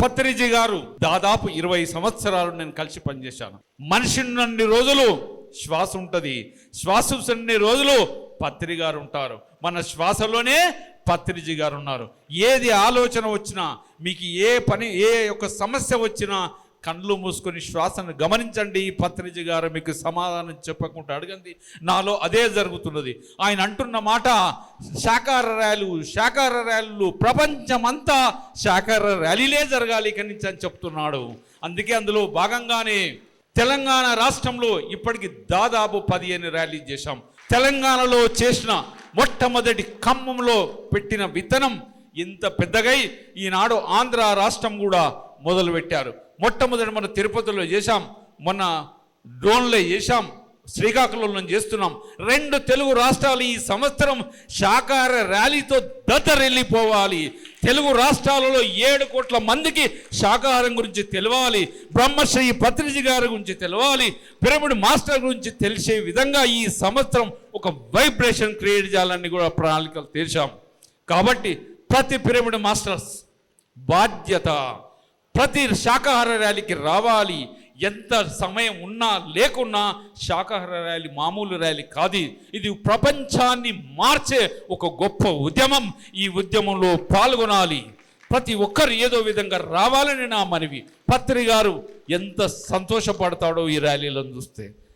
పత్రిజీ గారు దాదాపు 20 సంవత్సరాలు నేను కలిసి పనిచేశాను. మనిషి నుండి రోజులు శ్వాస ఉంటుంది, శ్వాస ఉన్నన్ని రోజులు పత్రి గారు ఉంటారు. మన శ్వాసలోనే పత్రిజీ గారు ఉన్నారు. ఏది ఆలోచన వచ్చినా, మీకు ఏ పని, ఏ యొక్క సమస్య వచ్చినా కళ్ళు మూసుకొని శ్వాసను గమనించండి. పత్రిజీ గారు మీకు సమాధానం చెప్పకుండా అడగండి. నాలో అదే జరుగుతున్నది. ఆయన అంటున్న మాట, శాకాహార ర్యాలీలు ప్రపంచమంతా శాకాహార ర్యాలీలే జరగాలి ఇక్కడి నుంచి అని చెప్తున్నాడు. అందుకే అందులో భాగంగానే తెలంగాణ రాష్ట్రంలో ఇప్పటికి దాదాపు 15 ర్యాలీ చేశాం. తెలంగాణలో చేసిన మొట్టమొదటి ఖమ్మంలో పెట్టిన విత్తనం ఇంత పెద్దగై ఈనాడు ఆంధ్ర రాష్ట్రం కూడా మొదలుపెట్టారు. మొట్టమొదటి మన తిరుపతిలో చేశాం, మొన్న డ్రోన్లో చేశాం, శ్రీకాకుళంలో చేస్తున్నాం. 2 తెలుగు రాష్ట్రాలు ఈ సంవత్సరం శాకాహార ర్యాలీతో దత్తరెళ్ళిపోవాలి. తెలుగు రాష్ట్రాలలో 7 కోట్ల మందికి శాకాహారం గురించి తెలవాలి, బ్రహ్మశ్రీ పత్రిజీ గారి గురించి తెలవాలి, పిరమిడ్ మాస్టర్ గురించి తెలిసే విధంగా ఈ సంవత్సరం ఒక వైబ్రేషన్ క్రియేట్ చేయాలని కూడా ప్రణాళికలు తీర్చాం. కాబట్టి ప్రతి పిరమిడ్ మాస్టర్స్ బాధ్యత ప్రతి శాకాహార ర్యాలీకి రావాలి. ఎంత సమయం ఉన్నా లేకున్నా శాకాహార ర్యాలీ మామూలు ర్యాలీ కాదు, ఇది ప్రపంచాన్ని మార్చే ఒక గొప్ప ఉద్యమం. ఈ ఉద్యమంలో పాల్గొనాలి, ప్రతి ఒక్కరు ఏదో విధంగా రావాలని నా మనవి. పత్రి గారు ఎంత సంతోషపడతాడో ఈ ర్యాలీలను చూస్తే.